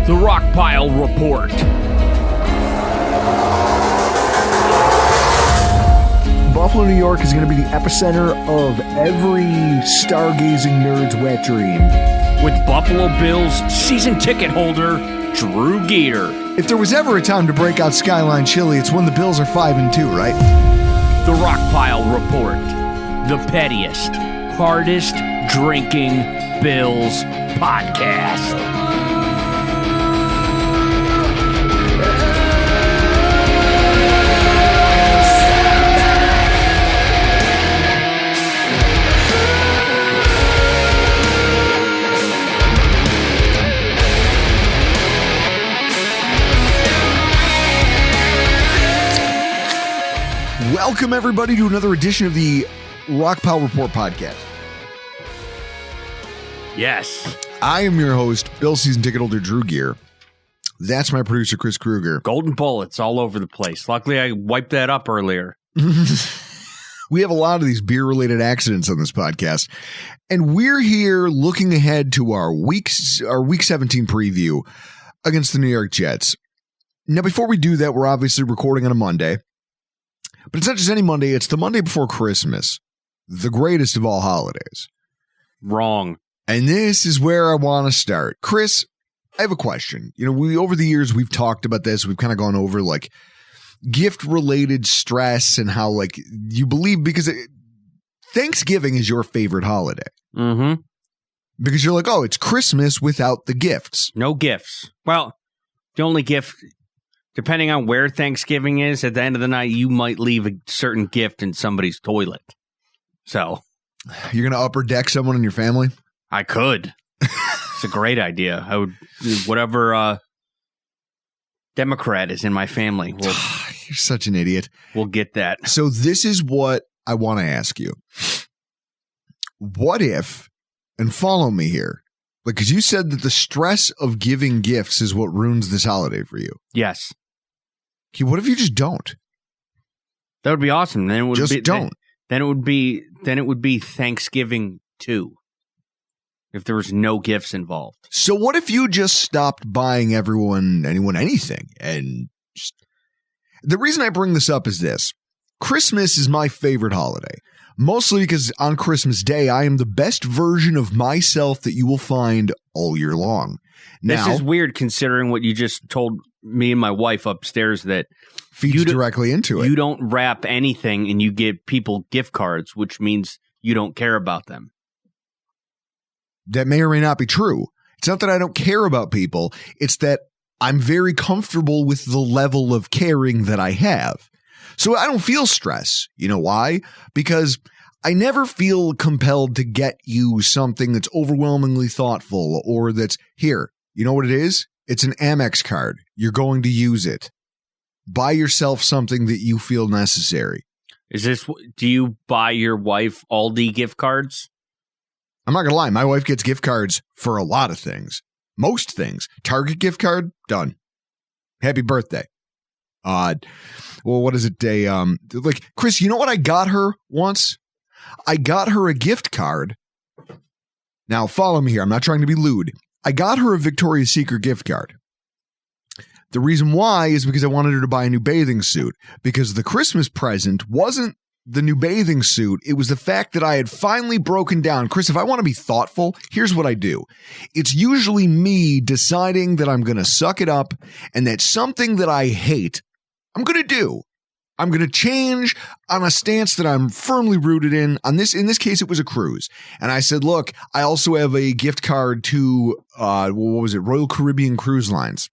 The Rockpile Report. Buffalo, New York is going to be the epicenter of every stargazing nerd's wet dream. With Buffalo Bills season ticket holder, Drew Gear. If there was ever a time to break out Skyline Chili, it's when the Bills are 5-2, right? The Rockpile Report. The pettiest, hardest drinking Bills podcast. Welcome, everybody, to another edition of the Rockpile Report podcast. Yes. I am your host, Bill season ticket holder Drew Gear. That's my producer, Chris Kruger. Golden bullets all over the place. Luckily, I wiped that up earlier. We have a lot of these beer-related accidents on this podcast, and we're here looking ahead to our Week 17 preview against the New York Jets. Now, before we do that, we're obviously recording on a Monday. But it's not just any Monday, it's the Monday before Christmas, the greatest of all holidays. Wrong. And this is where I want to start. Chris, I have a question. You know, over the years, we've talked about this. We've kind of gone over like gift-related stress and how like you believe, because Thanksgiving is your favorite holiday. Mm-hmm. Because you're like, oh, it's Christmas without the gifts. No gifts. Well, the only gift... Depending on where Thanksgiving is, at the end of the night, you might leave a certain gift in somebody's toilet. So. You're going to upper deck someone in your family? I could. It's a great idea. I would, whatever Democrat is in my family. You're such an idiot. We'll get that. So this is what I want to ask you. What if, and follow me here, because you said that the stress of giving gifts is what ruins this holiday for you. Yes. Okay, what if you just don't? That would be awesome. Then it would just be, don't. Then it would be Thanksgiving too. If there was no gifts involved. So what if you just stopped buying anyone anything? And the reason I bring this up is this. Christmas is my favorite holiday. Mostly because on Christmas Day, I am the best version of myself that you will find all year long. Now, this is weird considering what you just told me and my wife upstairs that feeds directly into it. You don't wrap anything and you give people gift cards, which means you don't care about them. That may or may not be true. It's not that I don't care about people. It's that I'm very comfortable with the level of caring that I have. So I don't feel stress. You know why? Because I never feel compelled to get you something that's overwhelmingly thoughtful or that's here. You know what it is? It's an Amex card. You're going to use it. Buy yourself something that you feel necessary. Do you buy your wife Aldi gift cards? I'm not going to lie. My wife gets gift cards for a lot of things. Most things. Target gift card, done. Happy birthday. Well, what is it? Like, Chris, you know what I got her once? I got her a gift card. Now, follow me here. I'm not trying to be lewd. I got her a Victoria's Secret gift card. The reason why is because I wanted her to buy a new bathing suit, because the Christmas present wasn't the new bathing suit. It was the fact that I had finally broken down. Chris, if I want to be thoughtful, here's what I do. It's usually me deciding that I'm going to suck it up and that something that I hate, I'm going to do. I'm going to change on a stance that I'm firmly rooted in. In this case, it was a cruise. And I said, look, I also have a gift card to, Royal Caribbean Cruise Lines.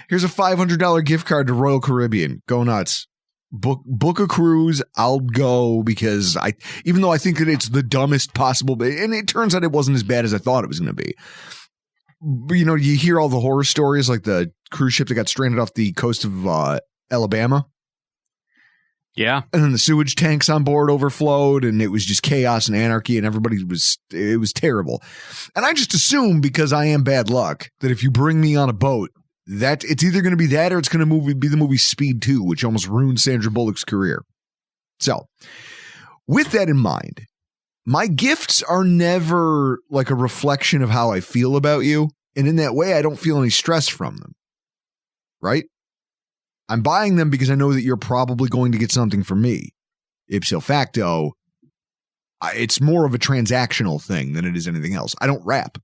Here's a $500 gift card to Royal Caribbean. Go nuts. Book a cruise. I'll go because even though I think that it's the dumbest possible, and it turns out it wasn't as bad as I thought it was going to be. But, you know, you hear all the horror stories like the cruise ship that got stranded off the coast of Alabama. Yeah. And then the sewage tanks on board overflowed and it was just chaos and anarchy and it was terrible. And I just assume, because I am bad luck, that if you bring me on a boat, that it's either going to be that or it's going to be the movie Speed 2, which almost ruined Sandra Bullock's career. So with that in mind, my gifts are never like a reflection of how I feel about you. And in that way, I don't feel any stress from them. Right? I'm buying them because I know that you're probably going to get something from me. Ipso facto, it's more of a transactional thing than it is anything else. I don't wrap.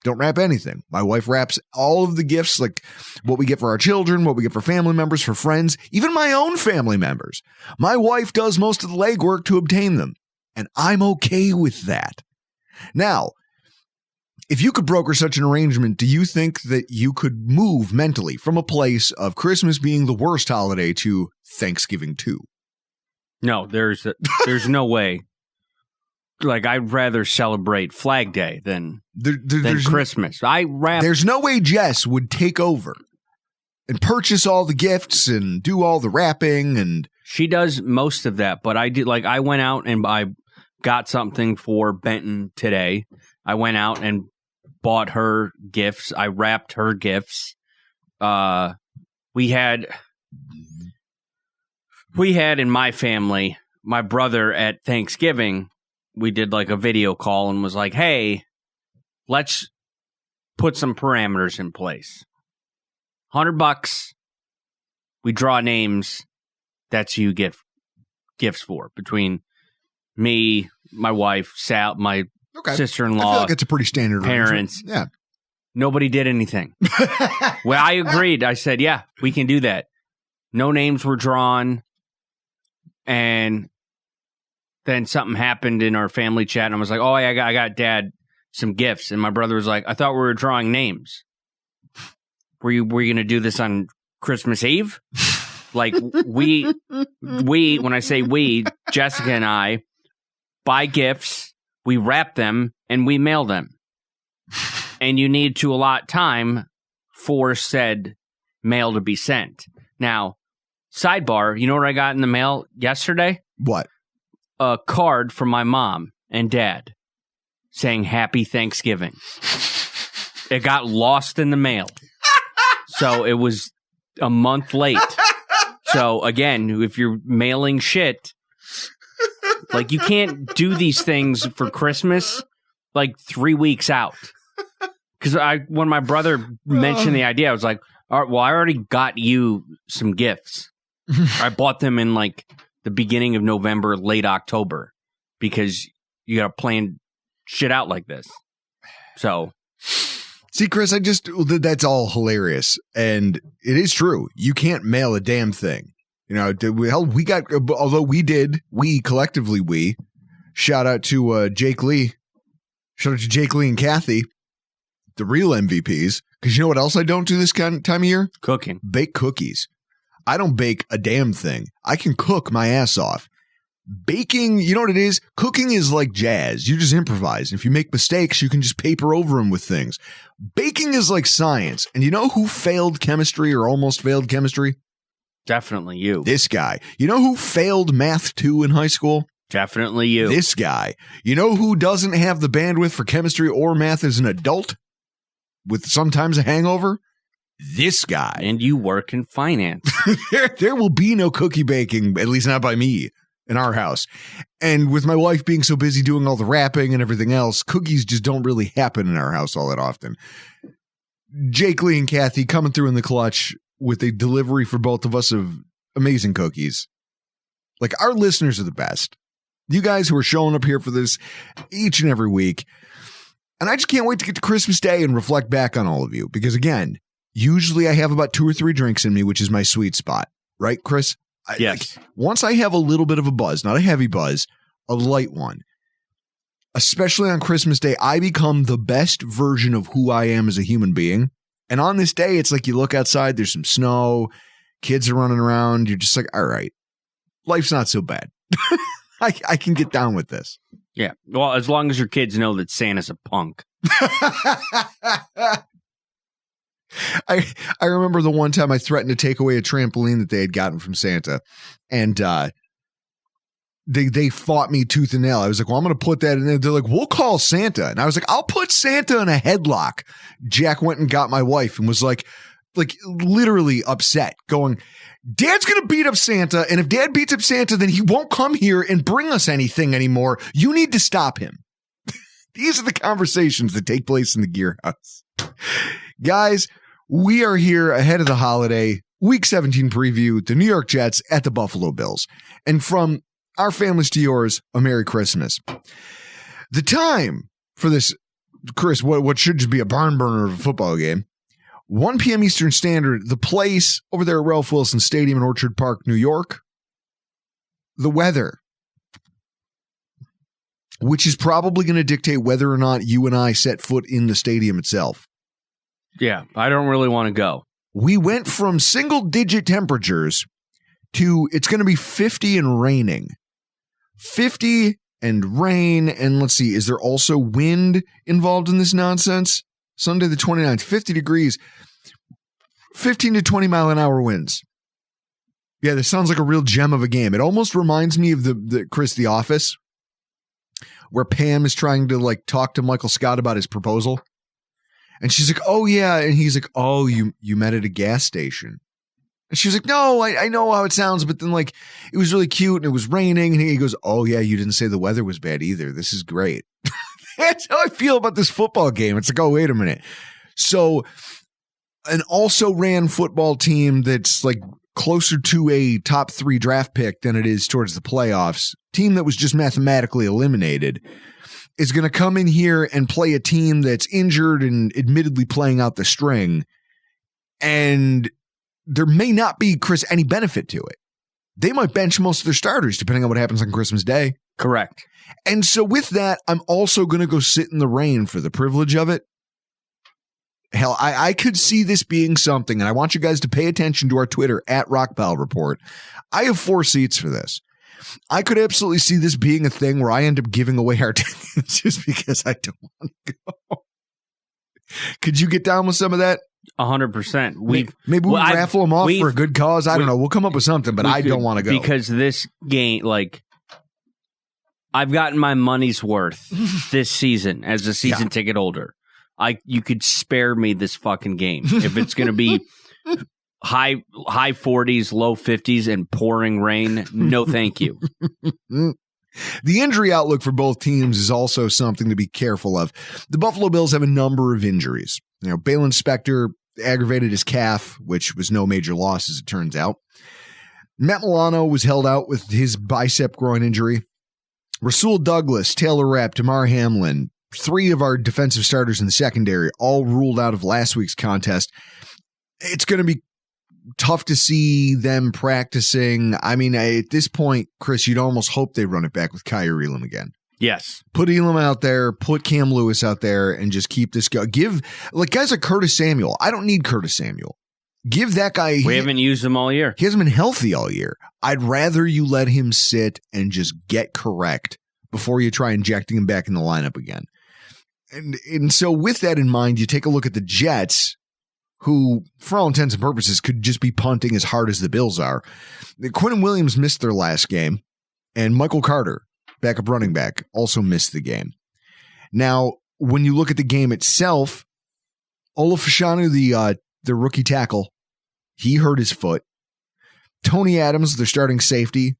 Don't wrap anything. My wife wraps all of the gifts, like what we get for our children, what we get for family members, for friends, even my own family members. My wife does most of the legwork to obtain them, and I'm okay with that. Now, if you could broker such an arrangement, do you think that you could move mentally from a place of Christmas being the worst holiday to Thanksgiving too? No, there's no way. Like, I'd rather celebrate Flag Day than Christmas. There's no way Jess would take over and purchase all the gifts and do all the wrapping, and she does most of that. But I did. Like, I went out and I got something for Benton today. I went out and bought her gifts. I wrapped her gifts. We had in my family, my brother at Thanksgiving, we did like a video call and was like, hey, let's put some parameters in place. $100. We draw names. That's who you get gifts for, between me, my wife, Sal, my sister-in-law. I feel like it's a pretty standard parents. Yeah. Nobody did anything. Well, I agreed. I said, yeah, we can do that. No names were drawn. And then something happened in our family chat, and I was like, oh, I got Dad some gifts. And my brother was like, I thought we were drawing names. Were you going to do this on Christmas Eve? Like, we, when I say we, Jessica and I, buy gifts, we wrap them, and we mail them. And you need to allot time for said mail to be sent. Now, sidebar, you know what I got in the mail yesterday? What? A card from my mom and dad saying Happy Thanksgiving. It got lost in the mail. So it was a month late. So again, if you're mailing shit, like, you can't do these things for Christmas like 3 weeks out. Because when my brother mentioned the idea, I was like, all right, well, I already got you some gifts. I bought them in like the beginning of November, late October, because you got to plan shit out like this. So, see, Chris, that's all hilarious. And it is true. You can't mail a damn thing. You know, we collectively, shout out to Jake Lee. Shout out to Jake Lee and Kathy, the real MVPs. Because you know what else I don't do this kind of time of year? Cooking. Bake cookies. I don't bake a damn thing. I can cook my ass off. Baking, you know what it is? Cooking is like jazz. You just improvise. If you make mistakes, you can just paper over them with things. Baking is like science. And you know who failed chemistry or almost failed chemistry? Definitely you. This guy. You know who failed math 2 in high school? Definitely you. This guy. You know who doesn't have the bandwidth for chemistry or math as an adult with sometimes a hangover? This guy. And you work in finance. There will be no cookie baking, at least not by me, in our house. And with my wife being so busy doing all the wrapping and everything else, cookies just don't really happen in our house all that often. Jake Lee and Kathy coming through in the clutch with a delivery for both of us of amazing cookies. Like, our listeners are the best. You guys who are showing up here for this each and every week. And I just can't wait to get to Christmas Day and reflect back on all of you. Because again, usually I have about 2 or 3 drinks in me, which is my sweet spot. Right, Chris? Yes. Once I have a little bit of a buzz, not a heavy buzz, a light one, especially on Christmas Day, I become the best version of who I am as a human being. And on this day, it's like you look outside, there's some snow, kids are running around. You're just like, all right, life's not so bad. I can get down with this. Yeah. Well, as long as your kids know that Santa's a punk. I remember the one time I threatened to take away a trampoline that they had gotten from Santa, and they fought me tooth and nail. I was like, well, I'm going to put that in there. They're like, we'll call Santa. And I was like, I'll put Santa in a headlock. Jack went and got my wife and was like literally upset, going, Dad's going to beat up Santa. And if Dad beats up Santa, then he won't come here and bring us anything anymore. You need to stop him. These are the conversations that take place in the Gear House. Guys, we are here ahead of the holiday, Week 17 preview, the New York Jets at the Buffalo Bills. And from our families to yours, a Merry Christmas. The time for this, Chris, what should just be a barn burner of a football game, 1 p.m. Eastern Standard, the place over there at Ralph Wilson Stadium in Orchard Park, New York. The weather, which is probably going to dictate whether or not you and I set foot in the stadium itself. Yeah, I don't really want to go. We went from single-digit temperatures to it's going to be 50 and raining. 50 and rain, and let's see, is there also wind involved in this nonsense? Sunday the 29th, 50 degrees, 15 to 20 mile an hour winds. Yeah, this sounds like a real gem of a game. It almost reminds me of the Chris, The Office, where Pam is trying to like talk to Michael Scott about his proposal. And she's like, oh yeah. And he's like, oh, you met at a gas station. And she's like, no, I know how it sounds, but then like it was really cute and it was raining. And he goes, oh yeah, you didn't say the weather was bad either. This is great. That's how I feel about this football game. It's like, oh, wait a minute. So an also ran football team that's like closer to a top 3 draft pick than it is towards the playoffs, team that was just mathematically eliminated, is going to come in here and play a team that's injured and admittedly playing out the string. And there may not be, Chris, any benefit to it. They might bench most of their starters depending on what happens on Christmas Day. Correct. And so with that, I'm also going to go sit in the rain for the privilege of it. Hell, I could see this being something, and I want you guys to pay attention to our Twitter at Rockpile Report. I have 4 seats for this. I could absolutely see this being a thing where I end up giving away our tickets just because I don't want to go. Could you get down with some of that? 100%. Maybe we'll raffle them off for a good cause. I don't know. We'll come up with something, but I don't want to go. Because this game, like, I've gotten my money's worth this season as a season ticket holder. You could spare me this fucking game if it's going to be high 40s, low 50s, and pouring rain. No, thank you. The injury outlook for both teams is also something to be careful of. The Buffalo Bills have a number of injuries. You know, Balin Spector aggravated his calf, which was no major loss as it turns out. Matt Milano was held out with his bicep groin injury. Rasul Douglas, Taylor Rapp, Damar Hamlin, 3 of our defensive starters in the secondary, all ruled out of last week's contest. It's going to be tough to see them practicing. I mean, at this point, Chris, you'd almost hope they run it back with Kyer Elam again. Yes. Put Elam out there, put Cam Lewis out there, and just keep this going. Give, like, guys like Curtis Samuel. I don't need Curtis Samuel. Give that guy. We haven't used him all year. He hasn't been healthy all year. I'd rather you let him sit and just get correct before you try injecting him back in the lineup again. And so with that in mind, you take a look at the Jets, who, for all intents and purposes, could just be punting as hard as the Bills are. Quinnen Williams missed their last game, and Michael Carter, backup running back, also missed the game. Now, when you look at the game itself, Olaf Fashanu, the rookie tackle, he hurt his foot. Tony Adams, their starting safety,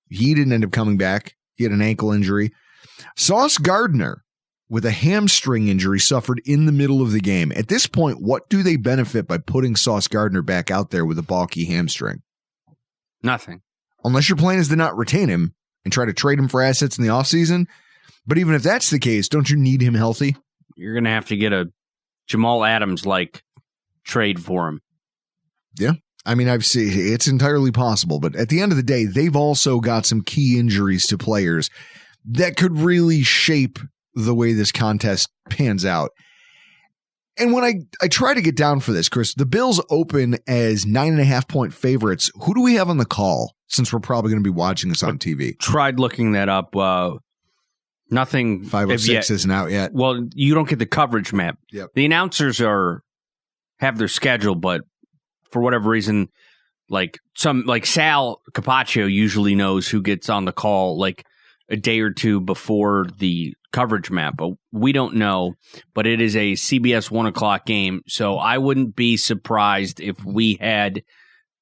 he didn't end up coming back. He had an ankle injury. Sauce Gardner, with a hamstring injury, suffered in the middle of the game. At this point, what do they benefit by putting Sauce Gardner back out there with a balky hamstring? Nothing. Unless your plan is to not retain him and try to trade him for assets in the offseason. But even if that's the case, don't you need him healthy? You're going to have to get a Jamal Adams-like trade for him. Yeah. I mean, I've seen it's entirely possible. But at the end of the day, they've also got some key injuries to players that could really shape the way this contest pans out. And when I try to get down for this, Chris, the Bills open as 9.5-point favorites. Who do we have on the call, since we're probably going to be watching this on TV? Tried looking that up. Nothing. 506 isn't out yet. Well, you don't get the coverage map. Yep. The announcers have their schedule, but for whatever reason, like Sal Capaccio usually knows who gets on the call like a day or two before the coverage map, but we don't know. But it is a CBS 1:00 game, so I wouldn't be surprised if we had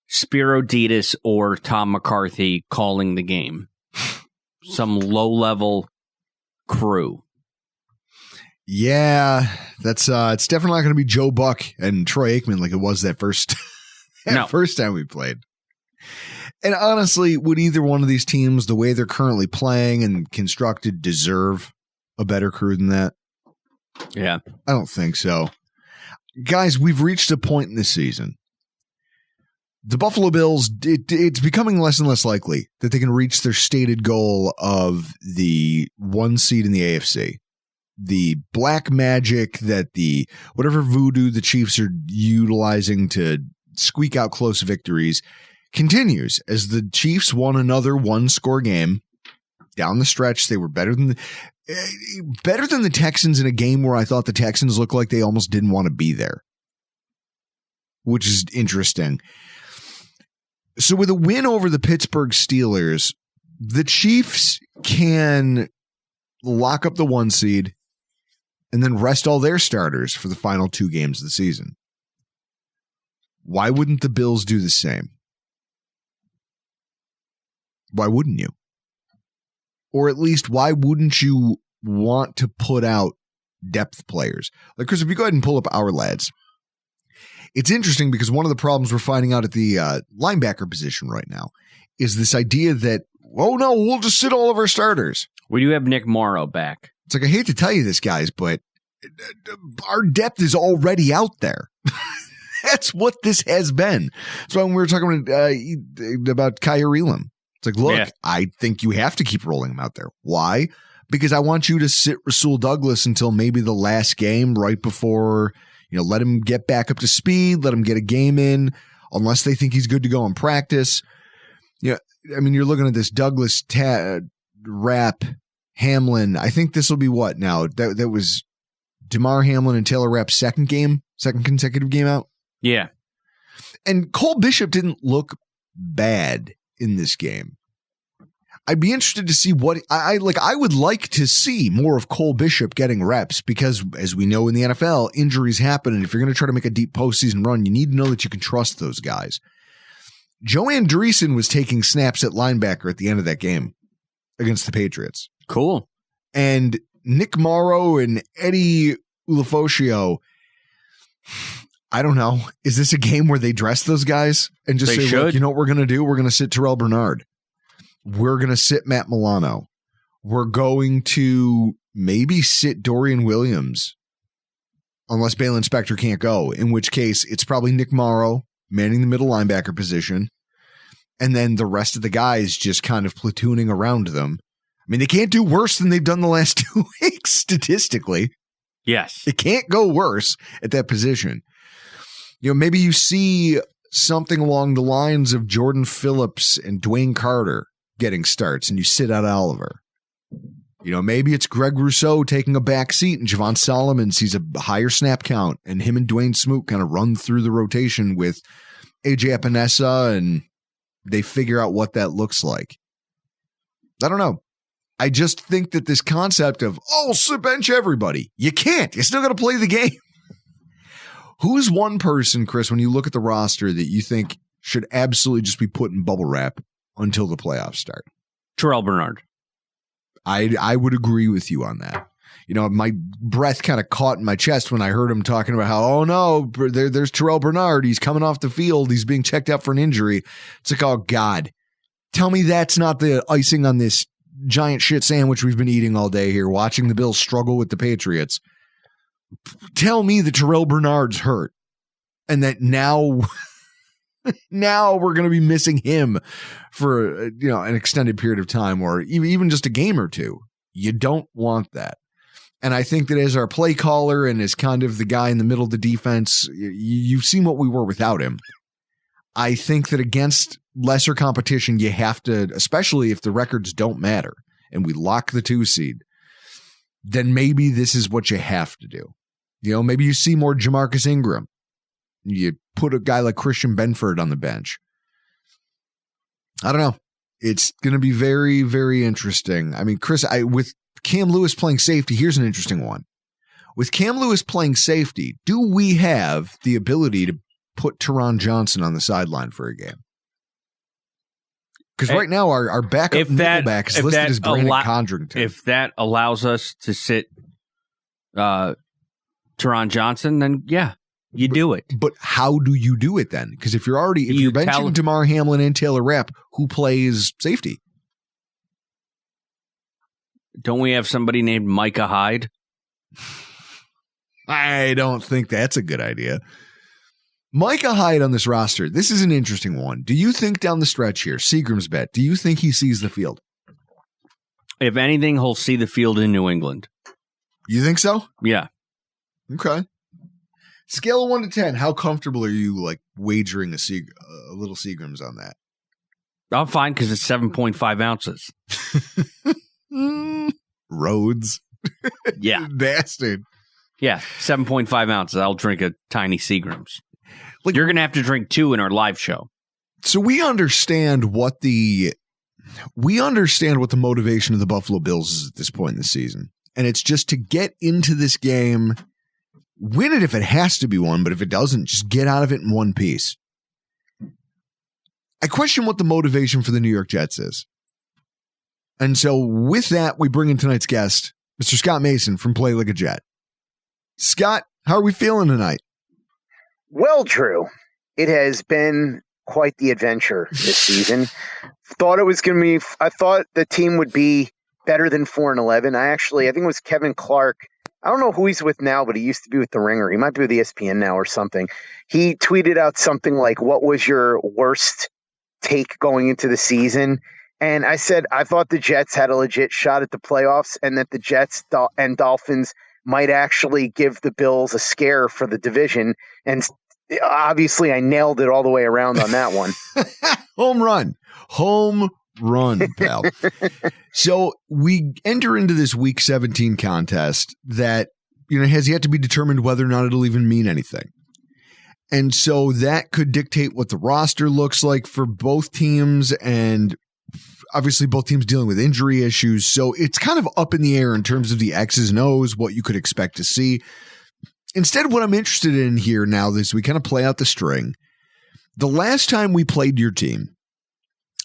Spiro Ditas or Tom McCarthy calling the game. Some low-level crew. Yeah, that's it's definitely not going to be Joe Buck and Troy Aikman like it was that first first time we played. And honestly, would either one of these teams, the way they're currently playing and constructed, deserve a better crew than that? Yeah. I don't think so. Guys, we've reached a point in this season. The Buffalo Bills, it's becoming less and less likely that they can reach their stated goal of the 1 seed in the AFC. The black magic that whatever voodoo the Chiefs are utilizing to squeak out close victories continues as the Chiefs won another 1-score game down the stretch. They were better than the Texans in a game where I thought the Texans looked like they almost didn't want to be there, which is interesting. So with a win over the Pittsburgh Steelers, the Chiefs can lock up the 1 seed and then rest all their starters for the final 2 games of the season. Why wouldn't the Bills do the same? Why wouldn't you? Or at least, why wouldn't you want to put out depth players? Like, Chris, if you go ahead and pull up our lads, it's interesting because one of the problems we're finding out at the linebacker position right now is this idea that, oh no, we'll just sit all of our starters. We do have Nick Morrow back. It's like, I hate to tell you this, guys, but our depth is already out there. That's what this has been. So when we were talking about Kyer Elam, it's like, look, I think you have to keep rolling him out there. Why? Because I want you to sit Rasul Douglas until maybe the last game right before, let him get back up to speed, let him get a game in, unless they think he's good to go in practice. You're looking at this Douglas, Rapp, Hamlin. I think this will be what now? That was DeMar Hamlin and Taylor Rapp's second consecutive game out. Yeah. And Cole Bishop didn't look bad in this game. I'd be interested to see what I would like to see more of Cole Bishop getting reps because, as we know in the NFL, injuries happen. And if you're going to try to make a deep postseason run, you need to know that you can trust those guys. Joe Andreessen was taking snaps at linebacker at the end of that game against the Patriots. Cool. And Nick Morrow and Eddie Ulofoshio, I don't know. Is this a game where they dress those guys and just say, look, you know what we're going to do? We're going to sit Terrell Bernard. We're going to sit Matt Milano. We're going to maybe sit Dorian Williams unless Balen Spector can't go, in which case it's probably Nick Morrow manning the middle linebacker position, and then the rest of the guys just kind of platooning around them. I mean, they can't do worse than they've done the last 2 weeks statistically. Yes. It can't go worse at that position. Maybe you see something along the lines of Jordan Phillips and Dwayne Carter getting starts and you sit out Oliver. Maybe it's Greg Rousseau taking a back seat and Javon Solomon sees a higher snap count and him and Dwayne Smoot kind of run through the rotation with AJ Epinesa and they figure out what that looks like. I don't know. I just think that this concept of, bench everybody. You can't. You still got to play the game. Who's one person, Chris, when you look at the roster that you think should absolutely just be put in bubble wrap until the playoffs start? Terrell Bernard. I would agree with you on that. My breath kind of caught in my chest when I heard him talking about how, oh no, there's Terrell Bernard. He's coming off the field. He's being checked out for an injury. It's like, oh God, tell me that's not the icing on this giant shit sandwich we've been eating all day here, watching the Bills struggle with the Patriots. Tell me that Terrell Bernard's hurt and that now we're going to be missing him for an extended period of time or even just a game or two. You don't want that. And I think that as our play caller and as kind of the guy in the middle of the defense, you've seen what we were without him. I think that against lesser competition, you have to, especially if the records don't matter and we lock the 2 seed, then maybe this is what you have to do. Maybe you see more Jamarcus Ingram. You put a guy like Christian Benford on the bench. I don't know. It's going to be very, very interesting. I mean, Chris, with Cam Lewis playing safety, here's an interesting one. With Cam Lewis playing safety, do we have the ability to put Teron Johnson on the sideline for a game? Because right now our backup middleback is listed as Brandon Condrington. If that allows us to sit Teron Johnson, then yeah, you do it. But how do you do it then? Because if you're benching DeMar Hamlin and Taylor Rapp, who plays safety? Don't we have somebody named Micah Hyde? I don't think that's a good idea. Micah Hyde on this roster, this is an interesting one. Do you think down the stretch here, Seagram's bet, do you think he sees the field? If anything, he'll see the field in New England. You think so? Yeah. Okay. Scale of 1 to 10, how comfortable are you like wagering a little Seagram's on that? I'm fine because it's 7.5 ounces. Rhodes. Yeah. Bastard. Yeah, 7.5 ounces. I'll drink a tiny Seagram's. Like, you're going to have to drink 2 in our live show. So we understand what the motivation of the Buffalo Bills is at this point in the season. And it's just to get into this game, win it if it has to be won, but if it doesn't, just get out of it in one piece. I question what the motivation for the New York Jets is. And so with that, we bring in tonight's guest, Mr. Scott Mason from Play Like a Jet. Scott, how are we feeling tonight? Well, Drew, it has been quite the adventure this season. I thought the team would be better than 4-11. I think it was Kevin Clark. I don't know who he's with now, but he used to be with The Ringer. He might be with ESPN now or something. He tweeted out something like, "What was your worst take going into the season?" And I said, I thought the Jets had a legit shot at the playoffs and that the Jets and Dolphins might actually give the Bills a scare for the division. And obviously I nailed it all the way around on that one. Home run, pal. So we enter into this week 17 contest that, has yet to be determined whether or not it'll even mean anything. And so that could dictate what the roster looks like for both teams, and obviously both teams dealing with injury issues. So it's kind of up in the air in terms of the X's and O's, what you could expect to see. Instead, what I'm interested in here now is we kind of play out the string. The last time we played your team,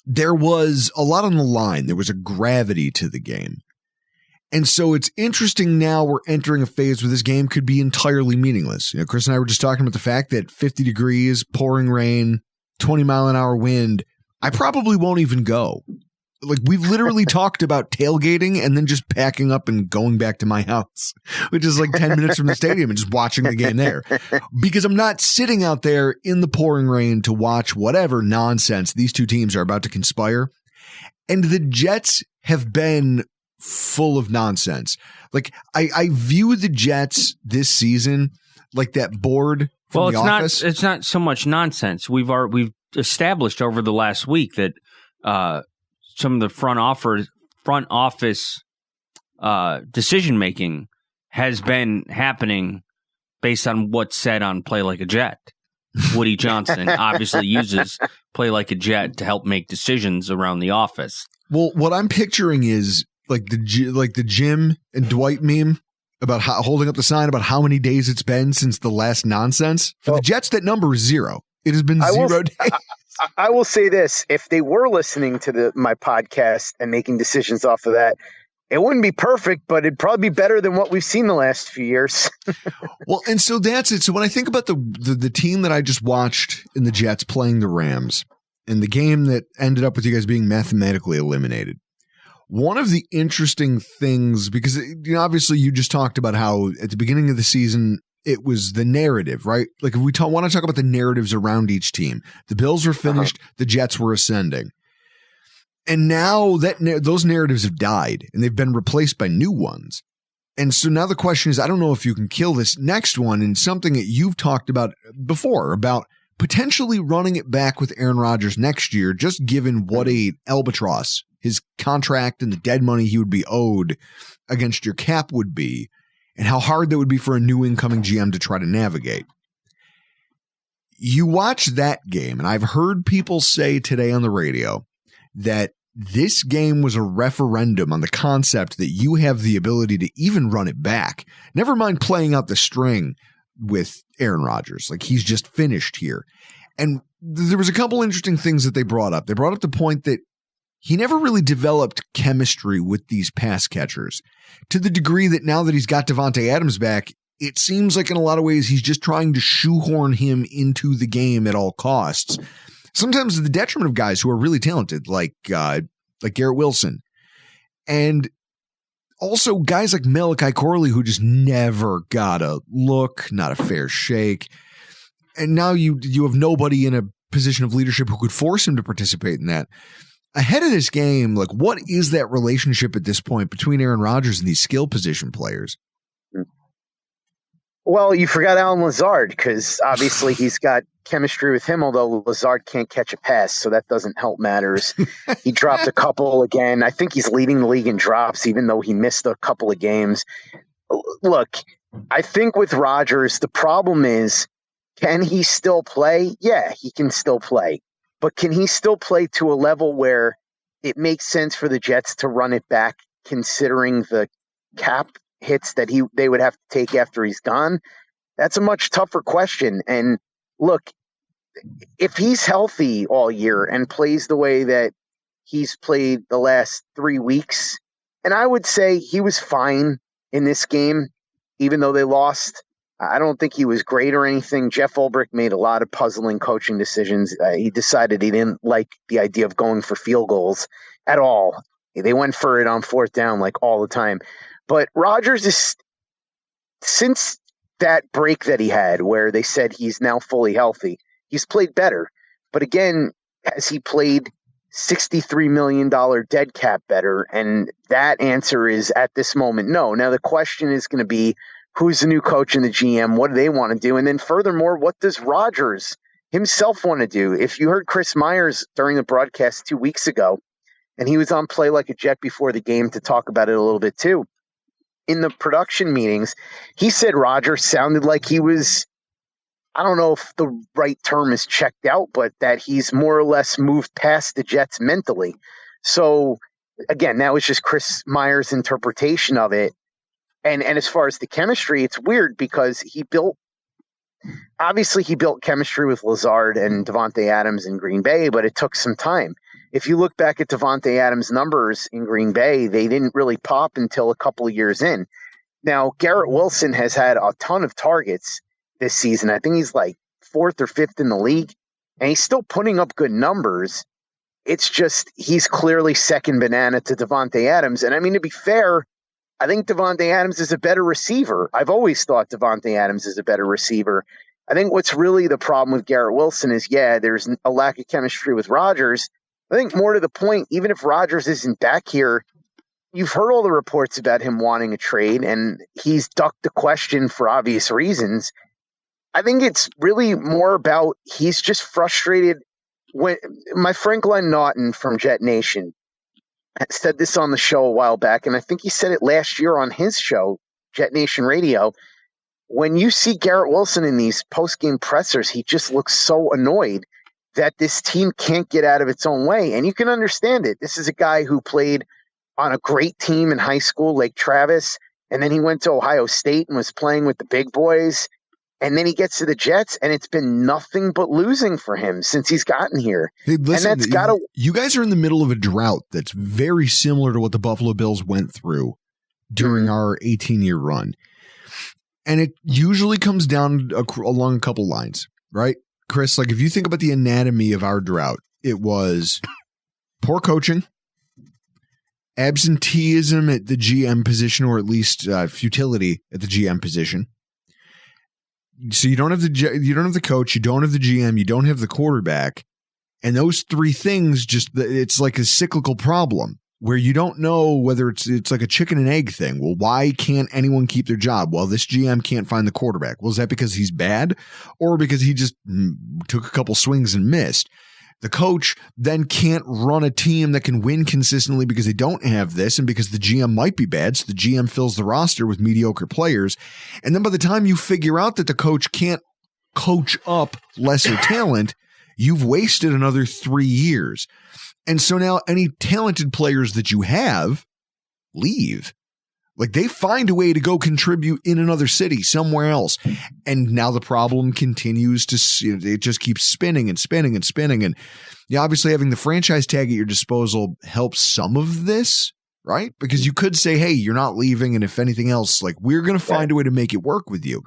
there was a lot on the line. There was a gravity to the game. And so it's interesting now we're entering a phase where this game could be entirely meaningless. Chris and I were just talking about the fact that 50 degrees, pouring rain, 20-mile-an-hour wind, I probably won't even go. Like, we've literally talked about tailgating and then just packing up and going back to my house, which is like 10 minutes from the stadium, and just watching the game there. Because I'm not sitting out there in the pouring rain to watch whatever nonsense these two teams are about to conspire. And the Jets have been full of nonsense. Like, I view the Jets this season like that board from The Office. It's not so much nonsense. We've established over the last week that some of the front office decision making has been happening based on what's said on Play Like a Jet. Woody Johnson obviously uses Play Like a Jet to help make decisions around the office. Well, what I'm picturing is like the Jim and Dwight meme about holding up the sign about how many days it's been since the last nonsense. For the Jets, that number is 0. It has been 0 days. I will say this. If they were listening to my podcast and making decisions off of that, it wouldn't be perfect, but it'd probably be better than what we've seen the last few years. Well, and so that's it. So when I think about the team that I just watched in the Jets playing the Rams and the game that ended up with you guys being mathematically eliminated, one of the interesting things, because obviously you just talked about how at the beginning of the season, it was the narrative, right? Like if we want to talk about the narratives around each team, the Bills were finished, the Jets were ascending. And now those narratives have died and they've been replaced by new ones. And so now the question is, I don't know if you can kill this next one, and something that you've talked about before about potentially running it back with Aaron Rodgers next year, just given what a albatross his contract and the dead money he would be owed against your cap would be, and how hard that would be for a new incoming GM to try to navigate. You watch that game, and I've heard people say today on the radio that this game was a referendum on the concept that you have the ability to even run it back. Never mind playing out the string with Aaron Rodgers. Like, he's just finished here. And there was a couple interesting things that they brought up. They brought up the point that he never really developed chemistry with these pass catchers to the degree that now that he's got Davante Adams back, it seems like in a lot of ways he's just trying to shoehorn him into the game at all costs. Sometimes to the detriment of guys who are really talented, like Garrett Wilson. And also guys like Malachi Corley, who just never got a look, not a fair shake. And now you have nobody in a position of leadership who could force him to participate in that. Ahead of this game, like, what is that relationship at this point between Aaron Rodgers and these skill position players? Well, you forgot Alan Lazard, because obviously he's got chemistry with him, although Lazard can't catch a pass, so that doesn't help matters. He dropped a couple again. I think he's leading the league in drops, even though he missed a couple of games. Look, I think with Rodgers, the problem is, can he still play? Yeah, he can still play. But can he still play to a level where it makes sense for the Jets to run it back, considering the cap hits that they would have to take after he's gone? That's a much tougher question. And look, if he's healthy all year and plays the way that he's played the last 3 weeks, and I would say he was fine in this game, even though they lost. I don't think he was great or anything. Jeff Ulbrich made a lot of puzzling coaching decisions. He decided he didn't like the idea of going for field goals at all. They went for it on fourth down like all the time. But Rodgers is, since that break that he had where they said he's now fully healthy, he's played better. But again, has he played $63 million dead cap better? And that answer is at this moment, no. Now the question is going to be, who's the new coach and the GM? What do they want to do? And then furthermore, what does Rodgers himself want to do? If you heard Chris Myers during the broadcast 2 weeks ago, and he was on Play Like a Jet before the game to talk about it a little bit too, in the production meetings, he said Rodgers sounded like he was, I don't know if the right term is checked out, but that he's more or less moved past the Jets mentally. So again, that was just Chris Myers' interpretation of it. And as far as the chemistry, it's weird because he built chemistry with Lazard and Davante Adams in Green Bay, but it took some time. If you look back at Davante Adams' numbers in Green Bay, they didn't really pop until a couple of years in. Now, Garrett Wilson has had a ton of targets this season. I think he's like 4th or 5th in the league, and he's still putting up good numbers. It's just he's clearly second banana to Davante Adams. And I mean, to be fair, I think Davante Adams is a better receiver. I've always thought Davante Adams is a better receiver. I think what's really the problem with Garrett Wilson is, yeah, there's a lack of chemistry with Rodgers. I think more to the point, even if Rodgers isn't back here, you've heard all the reports about him wanting a trade, and he's ducked the question for obvious reasons. I think it's really more about he's just frustrated. When my friend Glenn Naughton from Jet Nation said this on the show a while back, and I think he said it last year on his show, Jet Nation Radio. When you see Garrett Wilson in these post-game pressers, he just looks so annoyed that this team can't get out of its own way. And you can understand it. This is a guy who played on a great team in high school, Lake Travis, and then he went to Ohio State and was playing with the big boys. And then he gets to the Jets, and it's been nothing but losing for him since he's gotten here. Hey, listen, and that's got to. You guys are in the middle of a drought that's very similar to what the Buffalo Bills went through during our 18-year run. And it usually comes down along a couple lines, right? Chris, like if you think about the anatomy of our drought, it was poor coaching, absenteeism at the GM position, or at least futility at the GM position. So you don't have the coach, you don't have the GM, you don't have the quarterback, and those three things it's like a cyclical problem where you don't know whether it's like a chicken and egg thing. Well, why can't anyone keep their job? Well, this GM can't find the quarterback. Well, is that because he's bad or because he just took a couple swings and missed? The coach then can't run a team that can win consistently because they don't have this and because the GM might be bad. So the GM fills the roster with mediocre players. And then by the time you figure out that the coach can't coach up lesser talent, you've wasted another 3 years. And so now any talented players that you have leave. Like they find a way to go contribute in another city somewhere else. And now the problem continues it just keeps spinning and spinning and spinning. And obviously having the franchise tag at your disposal helps some of this, right? Because you could say, hey, you're not leaving. And if anything else, like we're going to find a way to make it work with you.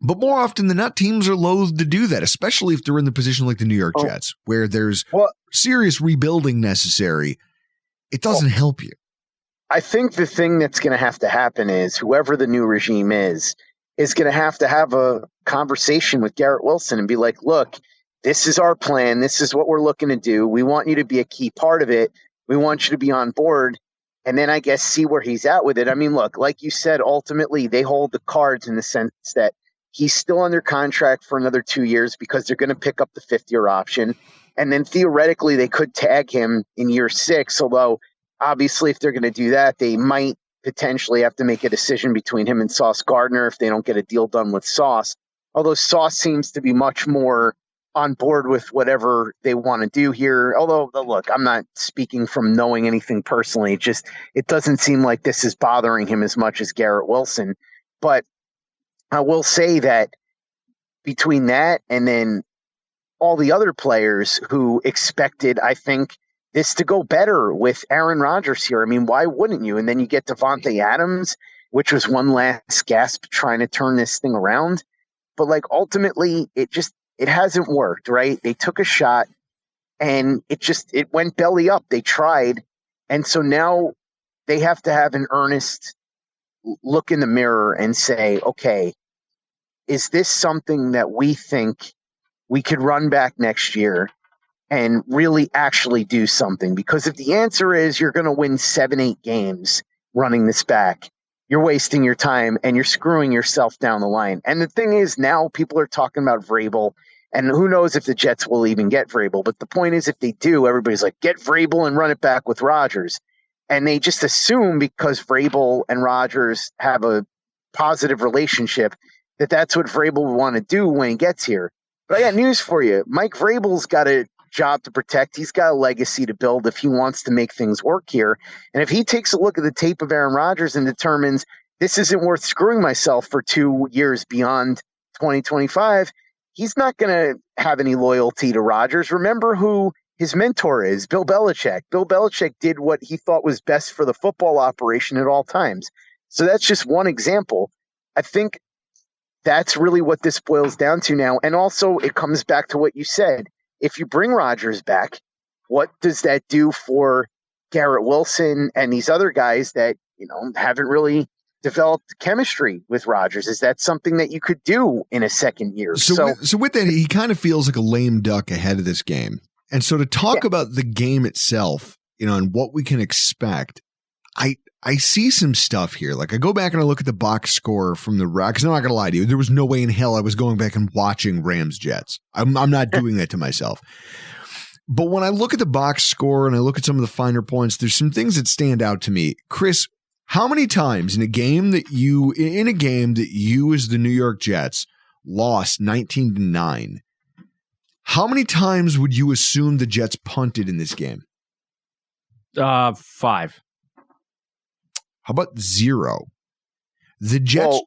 But more often than not, teams are loath to do that, especially if they're in the position like the New York Jets, where there's serious rebuilding necessary. It doesn't help you. I think the thing that's going to happen is whoever the new regime is going to have a conversation with Garrett Wilson and be like, look, this is our plan. This is what we're looking to do. We want you to be a key part of it. We want you to be on board. And then I guess see where he's at with it. I mean, look, like you said, ultimately they hold the cards in the sense that he's still under contract for another 2 years because they're going to pick up the 5th-year option. And then theoretically they could tag him in year 6, although obviously, if they're going to do that, they might potentially have to make a decision between him and Sauce Gardner if they don't get a deal done with Sauce. Although Sauce seems to be much more on board with whatever they want to do here. Although, look, I'm not speaking from knowing anything personally. It doesn't seem like this is bothering him as much as Garrett Wilson. But I will say that between that and then all the other players who expected, I think, this to go better with Aaron Rodgers here. I mean, why wouldn't you? And then you get Devontae Adams, which was one last gasp trying to turn this thing around. But like ultimately, it hasn't worked, right? They took a shot and it went belly up. They tried. And so now they have to have an earnest look in the mirror and say, okay, is this something that we think we could run back next year and really actually do something? Because if the answer is you're going to win 7-8 games running this back, you're wasting your time and you're screwing yourself down the line. And the thing is, now people are talking about Vrabel, and who knows if the Jets will even get Vrabel. But the point is, if they do, everybody's like, get Vrabel and run it back with Rodgers. And they just assume because Vrabel and Rodgers have a positive relationship that that's what Vrabel would want to do when he gets here. But I got news for you. Mike Vrabel's got a job to protect. He's got a legacy to build if he wants to make things work here. And if he takes a look at the tape of Aaron Rodgers and determines this isn't worth screwing myself for 2 years beyond 2025, he's not going to have any loyalty to Rodgers. Remember who his mentor is, Bill Belichick. Bill Belichick did what he thought was best for the football operation at all times. So that's just one example. I think that's really what this boils down to now. And also it comes back to what you said. If you bring Rodgers back, what does that do for Garrett Wilson and these other guys that, haven't really developed chemistry with Rodgers? Is that something that you could do in a second year? So with that, he kind of feels like a lame duck ahead of this game. And so to talk about the game itself, and what we can expect, I see some stuff here. Like I go back and I look at the box score from the Rocks. I'm not going to lie to you. There was no way in hell I was going back and watching Rams Jets. I'm not doing that to myself. But when I look at the box score and I look at some of the finer points, there's some things that stand out to me. Chris, how many times in a game that you as the New York Jets lost 19-9, how many times would you assume the Jets punted in this game? 5. How about 0? The Jets.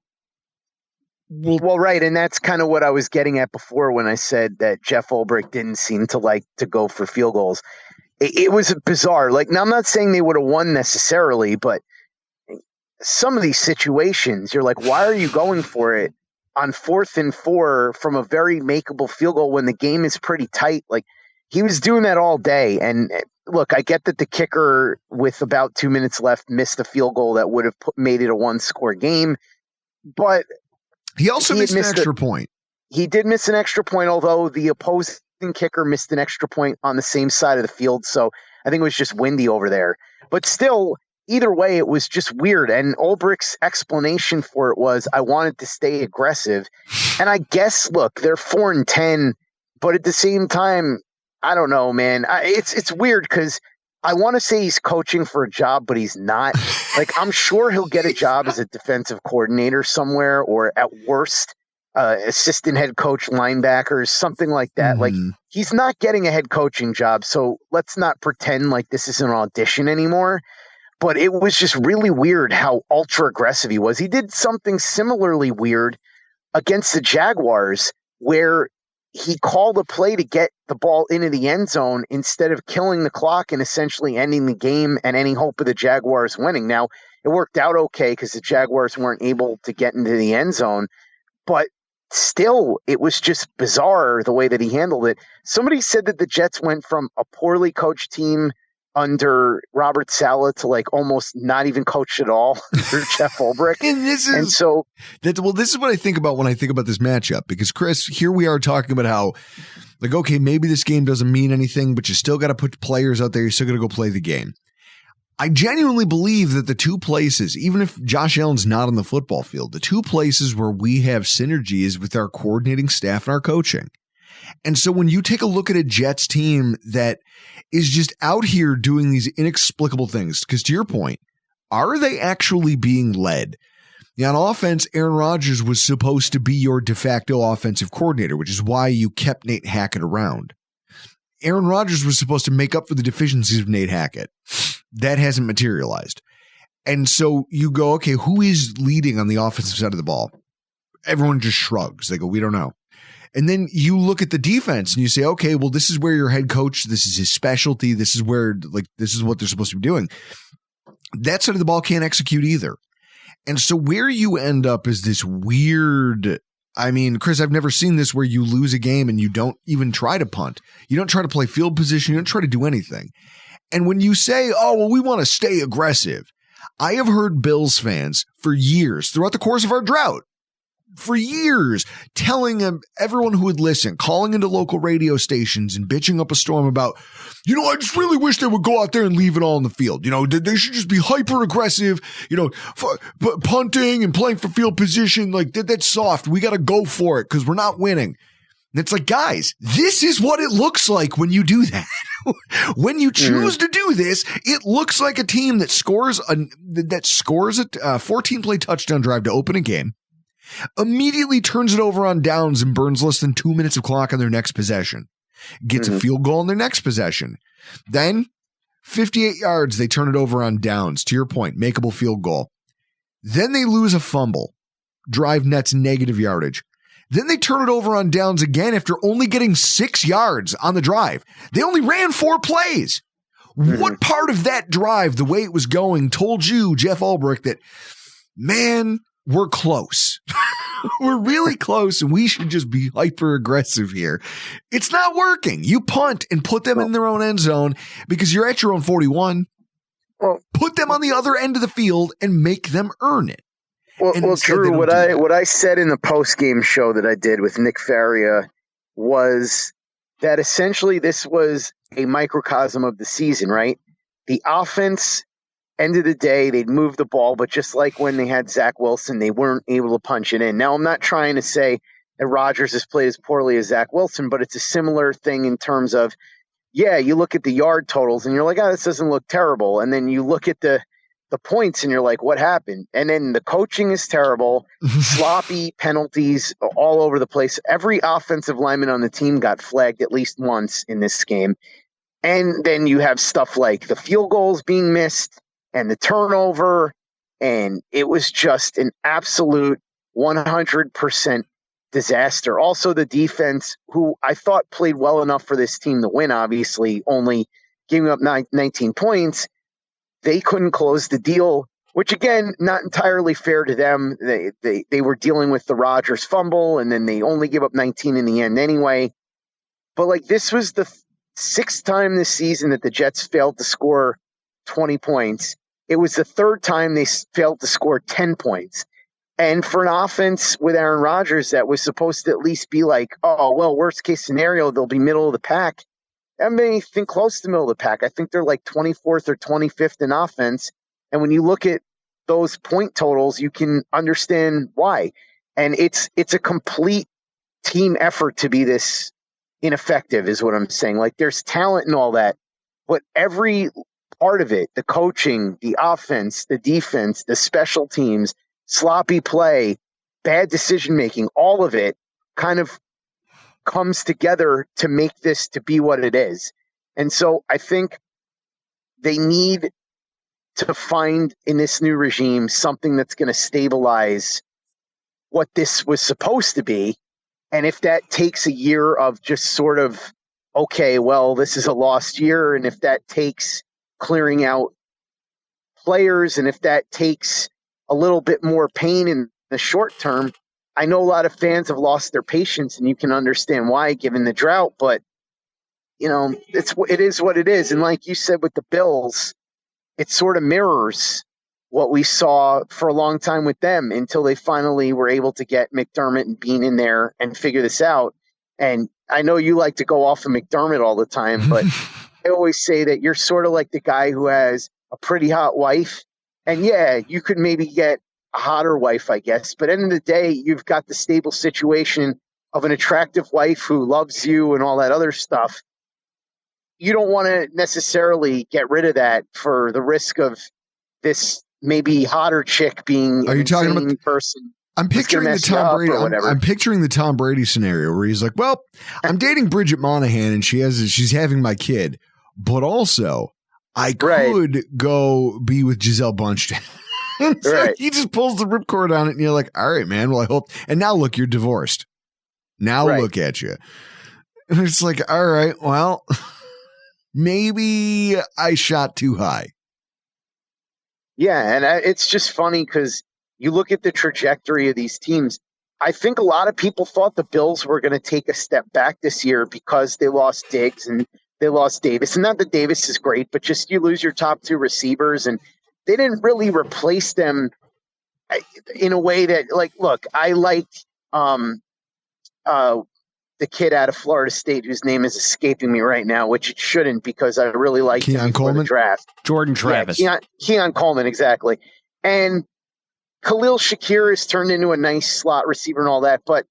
Well, right. And that's kind of what I was getting at before when I said that Jeff Ulbrich didn't seem to like to go for field goals. It was bizarre. Like, now I'm not saying they would have won necessarily, but some of these situations, you're like, why are you going for it on 4th and 4 from a very makeable field goal when the game is pretty tight? Like, he was doing that all day. And look, I get that the kicker with about 2 minutes left missed a field goal that would have made it a 1-score game. But he also missed an extra point. He did miss an extra point, although the opposing kicker missed an extra point on the same side of the field. So I think it was just windy over there. But still, either way, it was just weird. And Ulbrich's explanation for it was, I wanted to stay aggressive. And I guess, look, they're 4-10, but at the same time, I don't know, man. It's weird because I want to say he's coaching for a job, but he's not. Like, I'm sure he'll get a job as a defensive coordinator somewhere, or at worst, assistant head coach, linebackers, something like that. Mm-hmm. Like, he's not getting a head coaching job, so let's not pretend like this is an audition anymore. but it was just really weird how ultra aggressive he was. He did something similarly weird against the Jaguars where he called a play to get the ball into the end zone instead of killing the clock and essentially ending the game and any hope of the Jaguars winning. Now, it worked out okay because the Jaguars weren't able to get into the end zone, but still, it was just bizarre the way that he handled it. Somebody said that the Jets went from a poorly coached team under Robert Saleh to like almost not even coached at all under Jeff Ulbrich. This is what I think about when I think about this matchup, because Chris, here we are talking about how, like, okay, maybe this game doesn't mean anything, but you still got to put players out there. You're still going to go play the game. I genuinely believe that the two places, even if Josh Allen's not on the football field, the two places where we have synergy is with our coordinating staff and our coaching. And so when you take a look at a Jets team that is just out here doing these inexplicable things, because to your point, are they actually being led? On offense, Aaron Rodgers was supposed to be your de facto offensive coordinator, which is why you kept Nate Hackett around. Aaron Rodgers was supposed to make up for the deficiencies of Nate Hackett. That hasn't materialized. And so you go, okay, who is leading on the offensive side of the ball? Everyone just shrugs. They go, we don't know. And then you look at the defense and you say, okay, well, this is where your head coach, this is his specialty. This is where, like, this is what they're supposed to be doing. That side of the ball can't execute either. And so where you end up is this weird, I mean, Chris, I've never seen this where you lose a game and you don't even try to punt. You don't try to play field position. You don't try to do anything. And when you say, oh, well, we want to stay aggressive, I have heard Bills fans for years throughout the course of our drought, for years, telling everyone who would listen, calling into local radio stations and bitching up a storm about, I just really wish they would go out there and leave it all in the field. They should just be hyper aggressive, punting and playing for field position. Like, that's soft. We got to go for it because we're not winning. And it's like, guys, this is what it looks like when you do that. When you choose to do this, it looks like a team that scores a 14-play touchdown drive to open a game, immediately turns it over on downs and burns less than 2 minutes of clock on their next possession, gets a field goal on their next possession. Then 58 yards, they turn it over on downs. To your point, makeable field goal. Then they lose a fumble. Drive nets negative yardage. Then they turn it over on downs again after only getting 6 yards on the drive. They only ran 4 plays. What part of that drive, the way it was going, told you, Jeff Ulbrich, that, man, we're close. We're really close, and we should just be hyper aggressive here. It's not working. You punt and put them in their own end zone because you're at your own 41. Well, put them on the other end of the field and make them earn it. Well, Drew, what I said in the post-game show that I did with Nick Faria was that essentially this was a microcosm of the season, right? The offense, end of the day, they'd move the ball, but just like when they had Zach Wilson, they weren't able to punch it in. Now, I'm not trying to say that Rodgers has played as poorly as Zach Wilson, but it's a similar thing in terms of, you look at the yard totals and you're like, this doesn't look terrible. And then you look at the points and you're like, what happened? And then the coaching is terrible, sloppy penalties all over the place. Every offensive lineman on the team got flagged at least once in this game. And then you have stuff like the field goals being missed and the turnover. And it was just an absolute 100% disaster. Also, the defense, who I thought played well enough for this team to win, obviously only giving up 19 points. They couldn't close the deal, which, again, not entirely fair to them. They were dealing with the Rodgers fumble, and then they only give up 19 in the end anyway. But, this was the 6th time this season that the Jets failed to score 20 points. It was the 3rd time they failed to score 10 points. And for an offense with Aaron Rodgers that was supposed to at least be like, worst case scenario, they'll be middle of the pack. I mean, anything close to middle of the pack. I think they're like 24th or 25th in offense. And when you look at those point totals, you can understand why. And it's a complete team effort to be this ineffective is what I'm saying. There's talent and all that, but every part of it, the coaching, the offense, the defense, the special teams, sloppy play, bad decision-making, all of it kind of comes together to make this to be what it is. And so I think they need to find in this new regime something that's going to stabilize what this was supposed to be. And if that takes a year of just sort of, okay, well, this is a lost year, and if that takes clearing out players, and if that takes a little bit more pain in the short term, I know a lot of fans have lost their patience, and you can understand why, given the drought. But it is what it is. And like you said with the Bills, it sort of mirrors what we saw for a long time with them until they finally were able to get McDermott and Bean in there and figure this out. And I know you like to go off of McDermott all the time, but I always say that you're sort of like the guy who has a pretty hot wife. And yeah, you could maybe get a hotter wife, I guess. But at the end of the day, you've got the stable situation of an attractive wife who loves you and all that other stuff. You don't want to necessarily get rid of that for the risk of this maybe hotter chick being an insane person. I'm picturing the Tom Brady. I'm picturing the Tom Brady scenario where he's like, "Well, I'm dating Bridget Monahan and she's having my kid, but also I could go be with Giselle Bundchen." So he just pulls the ripcord on it, and you're like, "All right, man. Well, I hope." And now look, you're divorced. Now look at you. And it's like, all right, well, maybe I shot too high. Yeah, and it's just funny because you look at the trajectory of these teams. I think a lot of people thought the Bills were going to take a step back this year because they lost Diggs and they lost Davis. And not that Davis is great, but just you lose your top two receivers, and they didn't really replace them in a way that, like, look, I liked the kid out of Florida State whose name is escaping me right now, which it shouldn't because I really liked him before the draft. Jordan Travis. Yeah, Keon Coleman, exactly. And Khalil Shakir has turned into a nice slot receiver and all that, but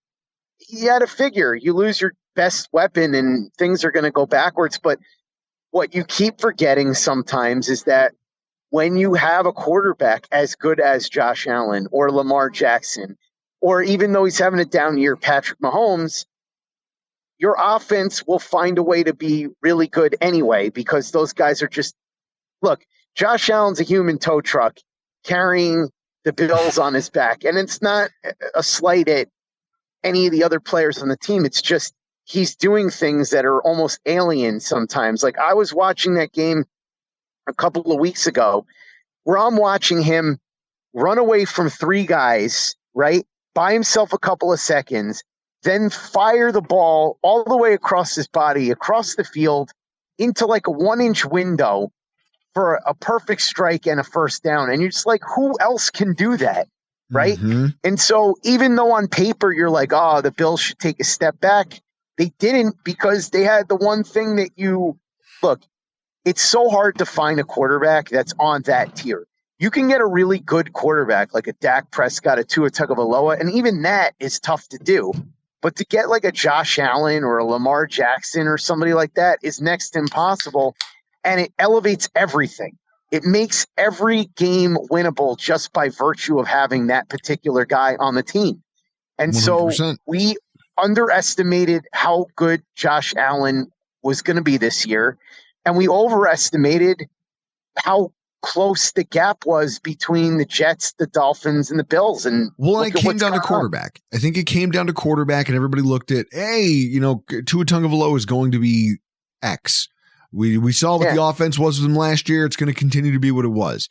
you had to figure you lose your best weapon and things are going to go backwards. But what you keep forgetting sometimes is that when you have a quarterback as good as Josh Allen or Lamar Jackson, or even though he's having a down year, Patrick Mahomes, your offense will find a way to be really good anyway, because those guys are just, look, Josh Allen's a human tow truck carrying the Bills on his back. And it's not a slight at any of the other players on the team. It's just he's doing things that are almost alien sometimes. Like I was watching that game a couple of weeks ago where I'm watching him run away from three guys, right? By himself a couple of seconds, then fire the ball all the way across his body, across the field, into like a 1-inch window for a perfect strike and a first down. And you're just like, who else can do that? Right. Mm-hmm. And so even though on paper you're like, oh, the Bills should take a step back, they didn't, because they had the one thing that look, it's so hard to find a quarterback that's on that tier. You can get a really good quarterback like a Dak Prescott, a Tua Tagovailoa, and even that is tough to do. But to get like a Josh Allen or a Lamar Jackson or somebody like that is next to impossible, and it elevates everything. It makes every game winnable just by virtue of having that particular guy on the team. And 100%. So we underestimated how good Josh Allen was going to be this year, and we overestimated how close the gap was between the Jets, the Dolphins, and the Bills. And it came down to quarterback. I think it came down to quarterback, and everybody looked at, hey, Tua Tagovailoa is going to be X. We saw what the offense was with him last year. It's going to continue to be what it was.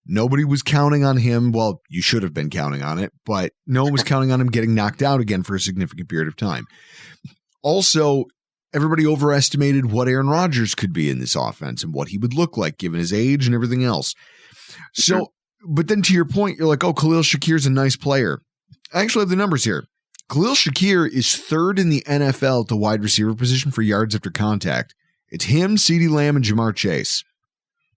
Nobody was counting on him. Well, you should have been counting on it, but no one was counting on him getting knocked out again for a significant period of time. Also, everybody overestimated what Aaron Rodgers could be in this offense and what he would look like given his age and everything else. So, but then to your point, you're like, oh, Khalil Shakir's a nice player. I actually have the numbers here. Khalil Shakir is third in the NFL at the wide receiver position for yards after contact. It's him, CeeDee Lamb, and Jamar Chase.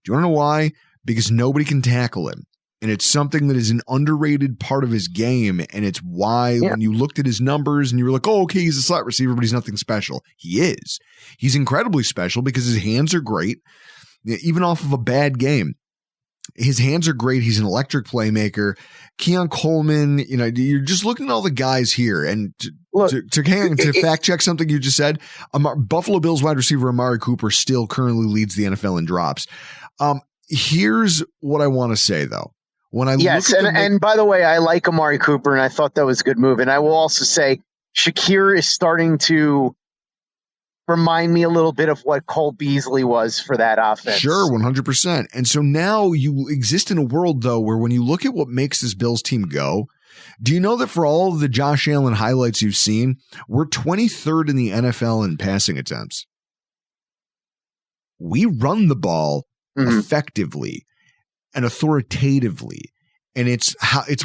Do you want to know why? Because nobody can tackle him. And it's something that is an underrated part of his game. And it's why when you looked at his numbers and you were like, oh, okay, he's a slot receiver, but he's nothing special. He is. He's incredibly special because his hands are great, even off of a bad game. His hands are great. He's an electric playmaker. Keon Coleman, you're just looking at all the guys here. And to fact check something you just said, Buffalo Bills wide receiver Amari Cooper still currently leads the NFL in drops. Here's what I want to say, though. When I yes, look at and by the way, I like Amari Cooper, and I thought that was a good move. And I will also say Shakir is starting to remind me a little bit of what Cole Beasley was for that offense. Sure, 100%. And so now you exist in a world, though, where when you look at what makes this Bills team go, do you know that for all of the Josh Allen highlights you've seen, we're 23rd in the NFL in passing attempts? We run the ball effectively and authoritatively. And it's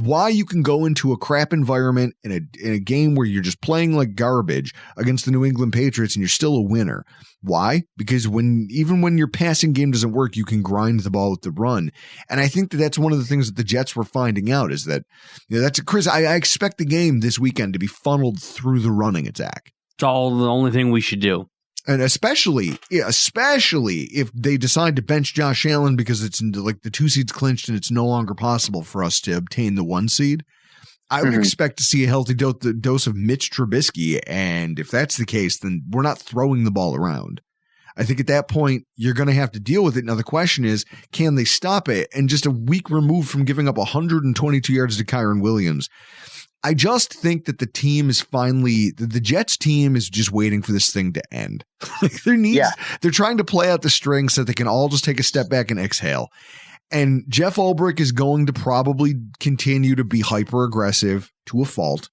why you can go into a crap environment in a game where you're just playing like garbage against the New England Patriots and you're still a winner. Why? Because even when your passing game doesn't work, you can grind the ball with the run. And I think that's one of the things that the Jets were finding out is that, Chris, I expect the game this weekend to be funneled through the running attack. It's all the only thing we should do. And especially if they decide to bench Josh Allen because it's like the 2 seeds clinched and it's no longer possible for us to obtain the 1 seed, I would expect to see a healthy dose of Mitch Trubisky. And if that's the case, then we're not throwing the ball around. I think at that point, you're going to have to deal with it. Now, the question is, can they stop it? And just a week removed from giving up 122 yards to Kyren Williams, I just think that the team is the Jets team is just waiting for this thing to end. They're trying to play out the string so that they can all just take a step back and exhale. And Jeff Ulbrich is going to probably continue to be hyper aggressive to a fault.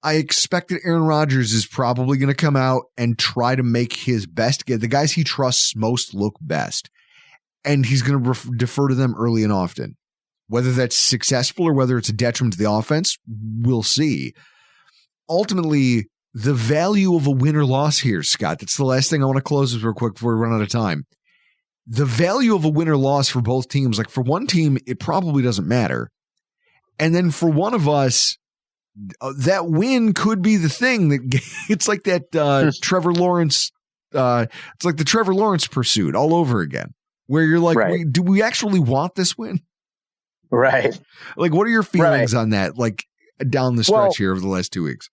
I expect that Aaron Rodgers is probably going to come out and try to make his best, the guys he trusts most look best. And he's going to defer to them early and often. Whether that's successful or whether it's a detriment to the offense, we'll see. Ultimately, the value of a win or loss here, Scott, that's the last thing I want to close with real quick before we run out of time. The value of a win or loss for both teams, like for one team, it probably doesn't matter. And then for one of us, that win could be the thing that it's like that Trevor Lawrence. It's like the Trevor Lawrence pursuit all over again, where you're like, do we actually want this win? Right. Like, what are your feelings on that? Like down the stretch here over the last 2 weeks.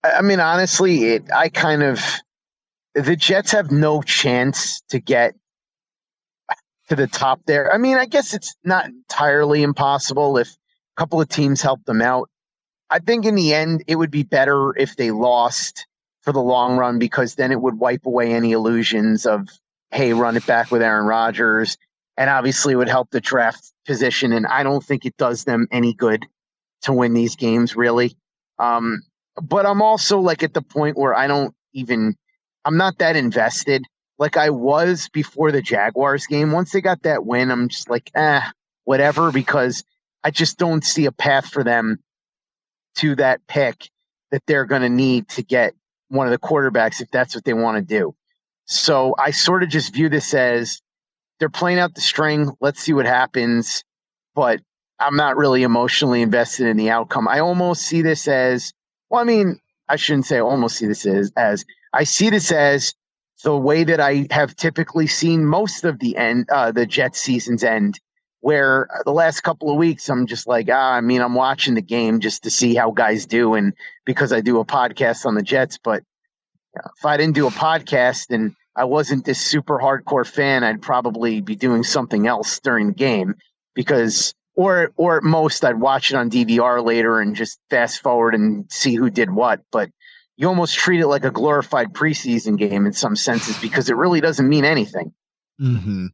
I mean, honestly, the Jets have no chance to get to the top there. I mean, I guess it's not entirely impossible if a couple of teams help them out. I think in the end, it would be better if they lost for the long run, because then it would wipe away any illusions of, hey, run it back with Aaron Rodgers. And obviously it would help the draft position. And I don't think it does them any good to win these games, really. But I'm also like at the point where I'm not that invested like I was before the Jaguars game. Once they got that win, I'm just like, whatever, because I just don't see a path for them to that pick that they're going to need to get one of the quarterbacks if that's what they want to do. So I sort of just view this as they're playing out the string. Let's see what happens. But I'm not really emotionally invested in the outcome. I almost see this as, well, I mean, I shouldn't say almost see this as I see this as the way that I have typically seen most of the Jets seasons end, where the last couple of weeks, I'm just like, I'm watching the game just to see how guys do. And because I do a podcast on the Jets, but if I didn't do a podcast and I wasn't this super hardcore fan, I'd probably be doing something else during the game because, or at most I'd watch it on DVR later and just fast forward and see who did what. But you almost treat it like a glorified preseason game in some senses because it really doesn't mean anything. Mm-hmm.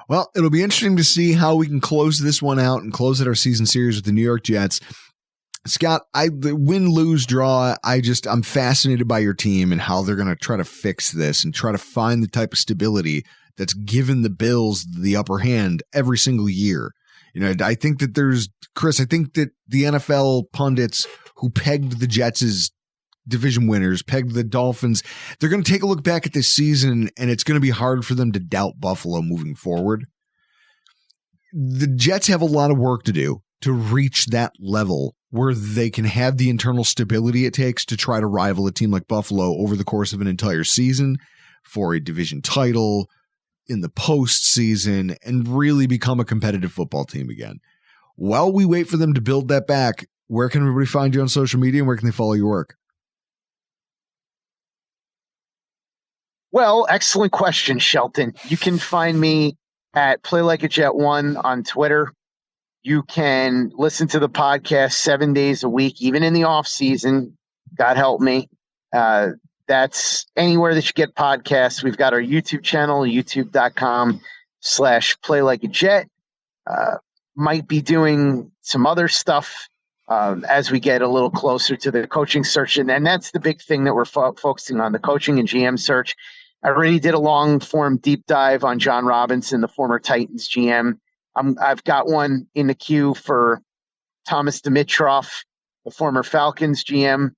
Well, it'll be interesting to see how we can close this one out and close out our season series with the New York Jets. Scott, the win, lose, draw, I'm fascinated by your team and how they're going to try to fix this and try to find the type of stability that's given the Bills the upper hand every single year. I think that I think that the NFL pundits who pegged the Jets as division winners, pegged the Dolphins, they're going to take a look back at this season and it's going to be hard for them to doubt Buffalo moving forward. The Jets have a lot of work to do to reach that level where they can have the internal stability it takes to try to rival a team like Buffalo over the course of an entire season for a division title in the postseason and really become a competitive football team again. While we wait for them to build that back, where can everybody find you on social media and where can they follow your work? Well, excellent question, Shelton. You can find me at Play Like a Jet 1 on Twitter. You can listen to the podcast 7 days a week, even in the off season. God help me. That's anywhere that you get podcasts. We've got our YouTube channel, youtube.com/Play Like a Jet. Might be doing some other stuff as we get a little closer to the coaching search. And that's the big thing that we're focusing on, the coaching and GM search. I already did a long form deep dive on John Robinson, the former Titans GM. I've got one in the queue for Thomas Dimitroff, the former Falcons GM.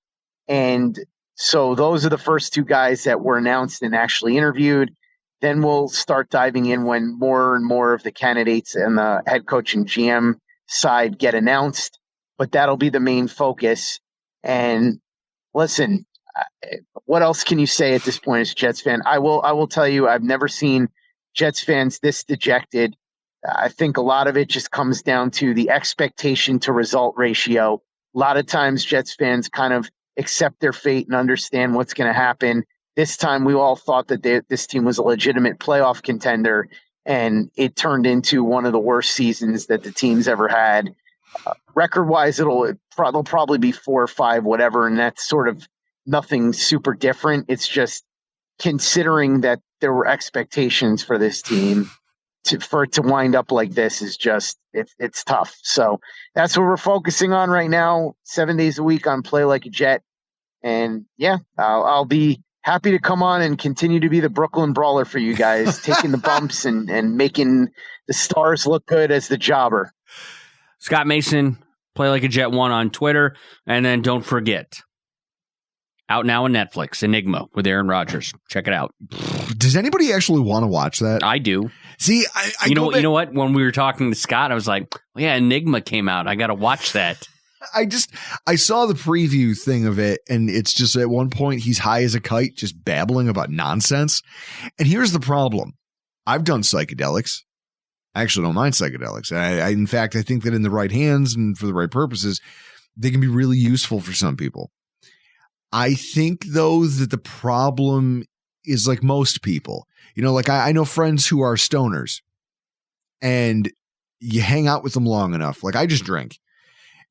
And so those are the first two guys that were announced and actually interviewed. Then we'll start diving in when more and more of the candidates and the head coach and GM side get announced. But that'll be the main focus. And listen, what else can you say at this point as a Jets fan? I will tell you, I've never seen Jets fans this dejected. I think a lot of it just comes down to the expectation to result ratio. A lot of times Jets fans kind of accept their fate and understand what's going to happen. This time we all thought that this team was a legitimate playoff contender, and it turned into one of the worst seasons that the team's ever had. Record-wise, they'll probably be 4 or 5, whatever, and that's sort of nothing super different. It's just considering that there were expectations for this team, for it to wind up like this is just it's tough. So that's what we're focusing on right now, 7 days a week on Play Like a Jet. And yeah, I'll be happy to come on and continue to be the Brooklyn Brawler for you guys, taking the bumps and making the stars look good as the jobber. Scott Mason, Play Like a Jet 1 on Twitter. And then don't forget, out now on Netflix, Enigma with Aaron Rodgers. Check it out. Does anybody actually want to watch that? I do. See, you know what? When we were talking to Scott, I was like, well, yeah, Enigma came out. I got to watch that. I saw the preview thing of it, and it's just at one point he's high as a kite, just babbling about nonsense. And here's the problem. I've done psychedelics. I actually don't mind psychedelics. In fact, I think that in the right hands and for the right purposes, they can be really useful for some people. I think, though, that the problem is like most people. You know, like I know friends who are stoners, and you hang out with them long enough. Like I just drink.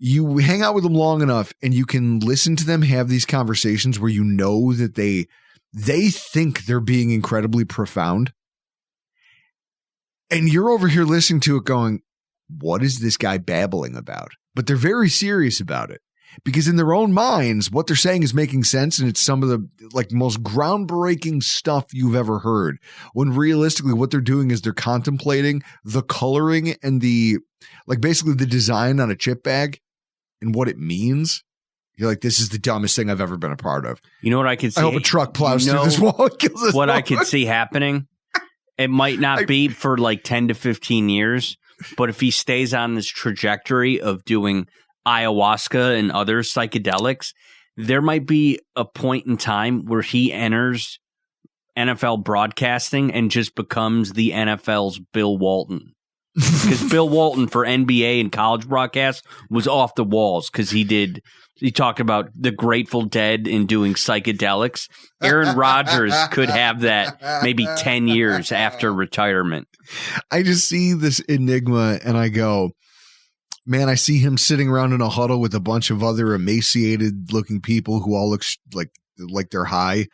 You hang out with them long enough, and you can listen to them have these conversations where you know that they think they're being incredibly profound. And you're over here listening to it going, what is this guy babbling about? But they're very serious about it. Because in their own minds, what they're saying is making sense, and it's some of the like most groundbreaking stuff you've ever heard. When realistically, what they're doing is they're contemplating the coloring and the like basically the design on a chip bag and what it means. You're like, this is the dumbest thing I've ever been a part of. You know what I could see? I hope a truck plows through this wall and kills this What wall. I could see happening, it might not be for like 10 to 15 years, but if he stays on this trajectory of doing ayahuasca and other psychedelics, there might be a point in time where he enters NFL broadcasting and just becomes the NFL's Bill Walton. Because Bill Walton for NBA and college broadcasts was off the walls because he talked about the Grateful Dead and doing psychedelics. Aaron Rodgers could have that maybe 10 years after retirement. I just see this Enigma and I go, man, I see him sitting around in a huddle with a bunch of other emaciated looking people who all look like they're high.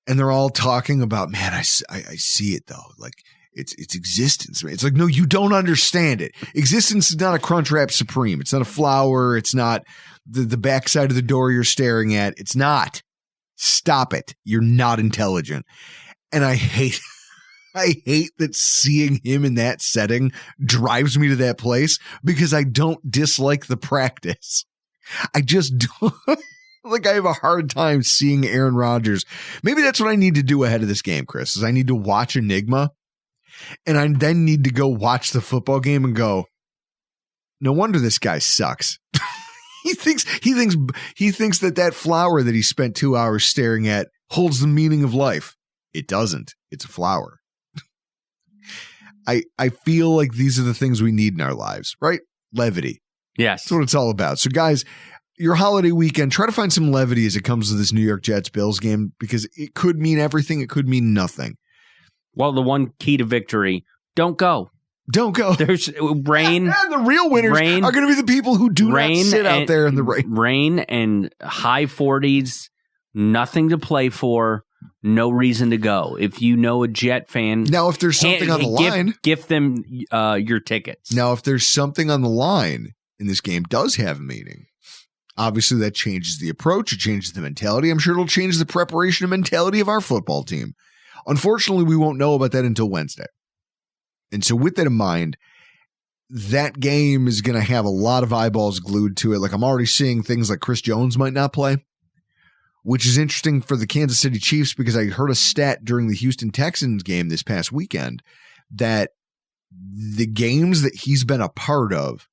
And they're all talking about, man, I see it though. Like it's existence. It's like, no, you don't understand it. Existence is not a Crunchwrap Supreme. It's not a flower. It's not the backside of the door you're staring at. It's not. Stop it. You're not intelligent. And I hate that seeing him in that setting drives me to that place because I don't dislike the practice. I just don't. Like I have a hard time seeing Aaron Rodgers. Maybe that's what I need to do ahead of this game, Chris, is I need to watch Enigma and I then need to go watch the football game and go, no wonder this guy sucks. He thinks that flower that he spent 2 hours staring at holds the meaning of life. It doesn't. It's a flower. I feel like these are the things we need in our lives, right? Levity. Yes. That's what it's all about. So guys, your holiday weekend, try to find some levity as it comes to this New York Jets Bills game because it could mean everything. It could mean nothing. Well, the one key to victory don't go. Don't go. There's rain. And the real winners are going to be the people who do not sit out there in the rain. Rain and high 40s, nothing to play for, no reason to go. If you know a Jet fan. Now, if there's something on the line. Gift them your tickets. Now, if there's something on the line and this game does have a meaning, obviously that changes the approach. It changes the mentality. I'm sure it'll change the preparation and mentality of our football team. Unfortunately, we won't know about that until Wednesday. And so with that in mind, that game is going to have a lot of eyeballs glued to it. Like I'm already seeing things like Chris Jones might not play, which is interesting for the Kansas City Chiefs because I heard a stat during the Houston Texans game this past weekend that the games that he's been a part of,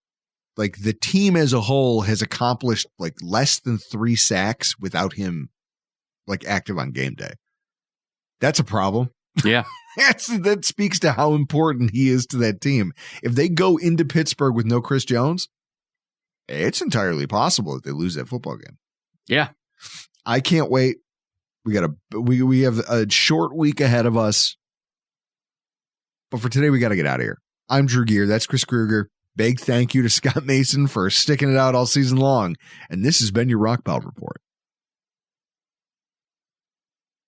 like the team as a whole has accomplished like less than 3 sacks without him like active on game day. That's a problem. Yeah. That speaks to how important he is to that team. If they go into Pittsburgh with no Chris Jones, it's entirely possible that they lose that football game. Yeah. I can't wait. We have a short week ahead of us. But for today, we got to get out of here. I'm Drew Gear. That's Chris Krueger. Big thank you to Scott Mason for sticking it out all season long. And this has been your Rock Pile Report.